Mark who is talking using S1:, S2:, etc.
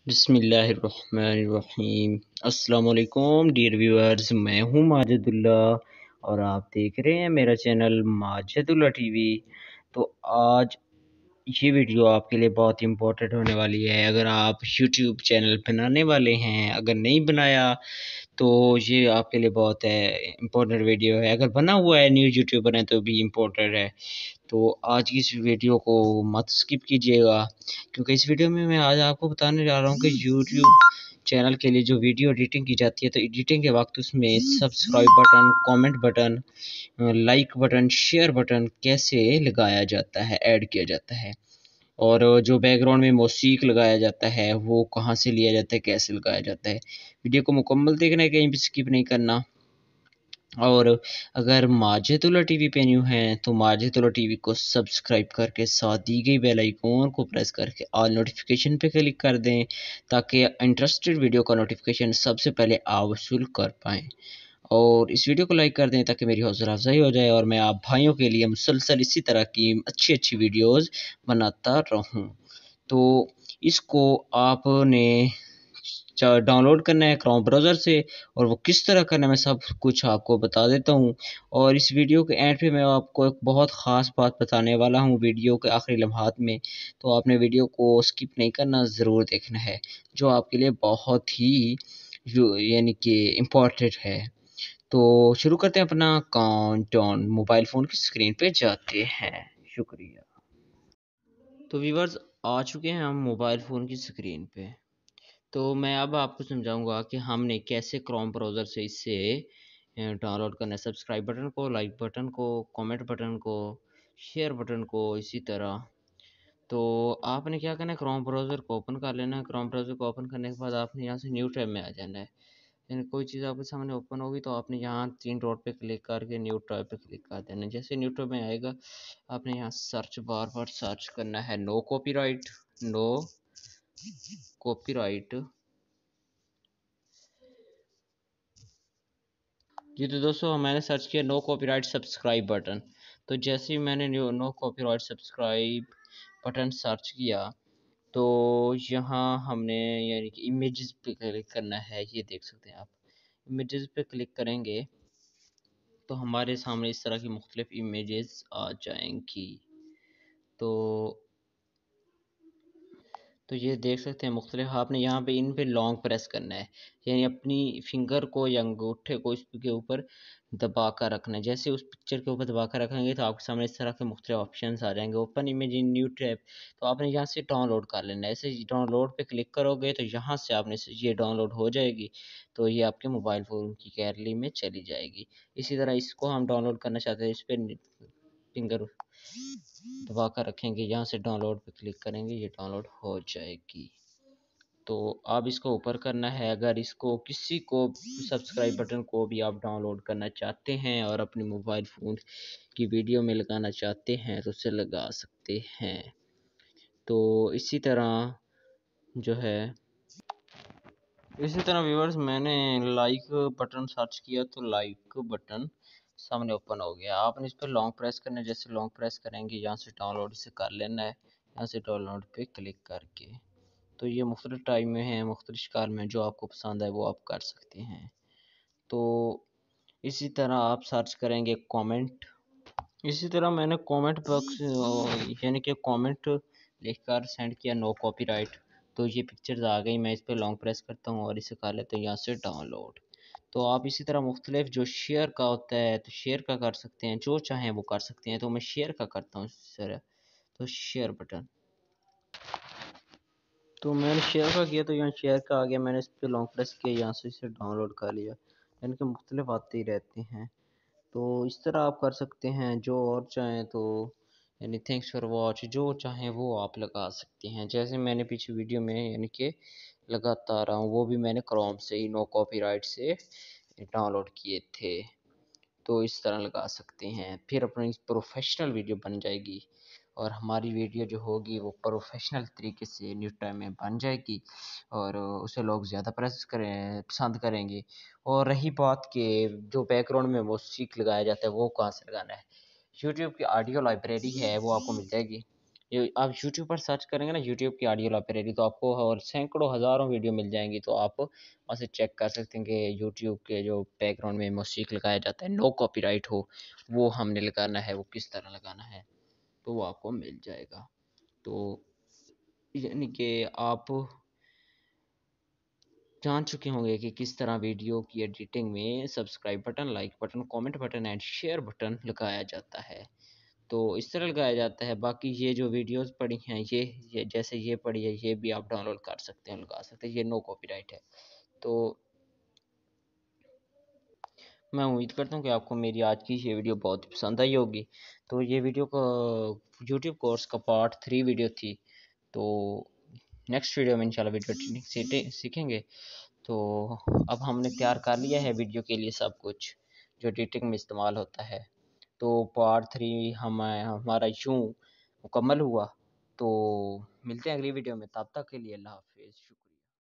S1: बिस्मिल्लाहिर्रहमानिर्रहीम। अस्सलाम वालेकुम डियर व्यूअर्स, मैं हूं माजिदुल्ला और आप देख रहे हैं मेरा चैनल माजिदुल्ला टीवी। तो आज ये वीडियो आपके लिए बहुत इम्पोर्टेंट होने वाली है। अगर आप यूट्यूब चैनल बनाने वाले हैं, अगर नहीं बनाया तो ये आपके लिए बहुत है इम्पोर्टेंट वीडियो है। अगर बना हुआ है न्यू यूट्यूबर है तो भी इम्पोर्टेंट है। तो आज की इस वीडियो को मत स्किप कीजिएगा, क्योंकि इस वीडियो में मैं आज आपको बताने जा रहा हूँ कि यूट्यूब चैनल के लिए जो वीडियो एडिटिंग की जाती है, तो एडिटिंग के वक्त उसमें subscribe button, comment button, like button, share button कैसे लगाया जाता है, ऐड किया जाता है, और जो बैकग्राउंड में मौसीक लगाया जाता है वो कहाँ से लिया जाता है, कैसे लगाया जाता है। वीडियो को मुकम्मल देखना है, कहीं भी स्किप नहीं करना। और अगर माजिदुल्ला टीवी पे न्यू हैं तो माजिदुल्ला टीवी को सब्सक्राइब करके साथ दी गई बेल आइकॉन को प्रेस करके ऑल नोटिफिकेशन पे क्लिक कर दें, ताकि इंटरेस्टेड वीडियो का नोटिफिकेशन सबसे पहले आप वसूल कर पाएँ। और इस वीडियो को लाइक कर दें ताकि मेरी हौसला अफजाई हो जाए और मैं आप भाइयों के लिए मुसलसल इसी तरह की अच्छी अच्छी वीडियोज़ बनाता रहूँ। तो इसको आपने डाउनलोड करना है क्रोम ब्राउज़र से, और वो किस तरह करना है मैं सब कुछ आपको बता देता हूँ। और इस वीडियो के एंड पे मैं आपको एक बहुत ख़ास बात बताने वाला हूँ वीडियो के आखिरी लम्हात में। तो आपने वीडियो को स्किप नहीं करना, ज़रूर देखना है, जो आपके लिए बहुत ही यानी कि इम्पोर्टेंट है। तो शुरू करते हैं अपना काउंटडाउन। मोबाइल फ़ोन की स्क्रीन पे जाते हैं। शुक्रिया। तो व्यूअर्स, आ चुके हैं हम मोबाइल फ़ोन की स्क्रीन पे। तो मैं अब आपको समझाऊंगा कि हमने कैसे क्रोम ब्राउज़र से इसे डाउनलोड करना है। सब्सक्राइब बटन को, लाइक बटन को, कमेंट बटन को, शेयर बटन को, इसी तरह। तो आपने क्या करना है, क्रोम ब्राउज़र को ओपन कर लेना है। क्रोम ब्राउज़र को ओपन करने के बाद आपने यहाँ से न्यू टैब में आ जाना है। यानी कोई चीज़ आपके सामने ओपन होगी तो आपने यहाँ तीन डॉट पे क्लिक करके न्यू टैब पे क्लिक कर देना है। जैसे न्यू टैब में आएगा, आपने यहाँ सर्च बार पर सर्च करना है नो कॉपीराइट, नो कॉपीराइट। जी तो दोस्तों, मैंने सर्च किया नो कॉपीराइट सब्सक्राइब बटन। तो जैसे ही मैंने no copyright subscribe button search किया, तो यहाँ हमने यानी कि इमेजेस पे क्लिक करना है। ये देख सकते हैं आप, इमेजेस पे क्लिक करेंगे तो हमारे सामने इस तरह की मुख्तलिफ इमेजेस आ जाएंगी। तो ये देख सकते हैं मुख्तलिफ। आपने यहाँ पे इन पे लॉन्ग प्रेस करना है, यानी अपनी फिंगर को या अंगूठे को इसके ऊपर दबा कर रखना है। जैसे उस पिक्चर के ऊपर दबा कर रखेंगे तो आपके सामने इस तरह के मुख्तलिफ ऑप्शन आ जाएंगे। Open image in new tab, तो आपने यहाँ से डाउनलोड कर लेना है। ऐसे डाउनलोड पे क्लिक करोगे तो यहाँ से आपने ये डाउनलोड हो जाएगी, तो ये आपके मोबाइल फ़ोन की गैलरी में चली जाएगी। इसी तरह इसको हम डाउनलोड करना चाहते हैं, इस पर फिंगर दबा कर रखेंगे, यहाँ से डाउनलोड पे क्लिक करेंगे, ये डाउनलोड हो जाएगी। तो अब इसको ऊपर करना है। अगर इसको किसी को सब्सक्राइब बटन को भी आप डाउनलोड करना चाहते हैं और अपने मोबाइल फ़ोन की वीडियो में लगाना चाहते हैं तो उसे लगा सकते हैं। तो इसी तरह जो है, इसी तरह व्यूअर्स, मैंने लाइक बटन सर्च किया तो लाइक बटन सामने ओपन हो गया। आपने इस पर लॉन्ग प्रेस करना है। जैसे लॉन्ग प्रेस करेंगे, यहाँ से डाउनलोड इसे कर लेना है, यहाँ से डाउनलोड पे क्लिक करके। तो ये मुख्तलिफ टाइम में है, मुख्तलिफ शिकार में, जो आपको पसंद है वो आप कर सकते हैं। तो इसी तरह आप सर्च करेंगे कमेंट। इसी तरह मैंने कमेंट बॉक्स यानी कि कमेंट लिखकर सेंड किया नो कॉपीराइट। तो ये पिक्चर्स आ गई। मैं इस पर लॉन्ग प्रेस करता हूँ और इसे कर लेते हैं यहाँ से डाउनलोड। तो आप इसी तरह मुख्तलिफ जो शेयर का होता है तो शेयर का कर सकते हैं, जो चाहें वो कर सकते हैं। तो मैं शेयर का करता हूँ सर। तो शेयर बटन, तो मैंने शेयर का किया तो यहाँ शेयर का आ गया। मैंने इस पर लॉन्ग प्रेस किया, यहाँ से इसे डाउनलोड कर लिया। यानी कि मुख्तलिफ आते ही रहते हैं। तो इस तरह आप कर सकते हैं, जो और चाहें तो। यानी थैंक्स फॉर वॉच, जो चाहें वो आप लगा सकते हैं। जैसे मैंने पीछे वीडियो में यानी कि लगाता रहा हूँ, वो भी मैंने क्रोम से ही नो कॉपीराइट से डाउनलोड किए थे। तो इस तरह लगा सकते हैं, फिर अपनी प्रोफेशनल वीडियो बन जाएगी। और हमारी वीडियो जो होगी वो प्रोफेशनल तरीके से न्यूज़ टाइम में बन जाएगी, और उसे लोग ज़्यादा पसंद करेंगे। और रही बात कि जो बैकग्राउंड में म्यूज़िक लगाया जाता है वो कहाँ से लगाना है, यूट्यूब की ऑडियो लाइब्रेरी है वो आपको मिल जाएगी। ये आप यूट्यूब पर सर्च करेंगे ना, यूट्यूब की ऑडियो लाइब्रेरी, तो आपको और सैकड़ों हज़ारों वीडियो मिल जाएंगी। तो आप वहाँ से चेक कर सकते हैं कि यूट्यूब के जो बैकग्राउंड में म्यूजिक लगाया जाता है, नो कॉपीराइट हो, वो हमने लगाना है, वो किस तरह लगाना है, तो वो आपको मिल जाएगा। तो यानी कि आप जान चुके होंगे कि किस तरह वीडियो की एडिटिंग में subscribe button, like button, comment button and share button लगाया जाता है। तो इस तरह लगाया जाता है। बाकी ये जो वीडियोस पड़ी हैं, ये जैसे ये पड़ी है, ये भी आप डाउनलोड कर सकते हैं, लगा सकते हैं, ये नो कॉपीराइट है। तो मैं उम्मीद करता हूँ कि आपको मेरी आज की ये वीडियो बहुत पसंद आई होगी। तो ये वीडियो का यूट्यूब कोर्स का पार्ट 3 वीडियो थी। तो नेक्स्ट वीडियो में इंशाल्लाह वीडियो एडिटिंग सीखेंगे। तो अब हमने तैयार कर लिया है वीडियो के लिए सब कुछ जो एडिटिंग में इस्तेमाल होता है। तो पार्ट 3 हमारा यूँ मुकम्मल हुआ। तो मिलते हैं अगली वीडियो में, तब तक के लिए अल्लाह हाफिज़, शुक्रिया।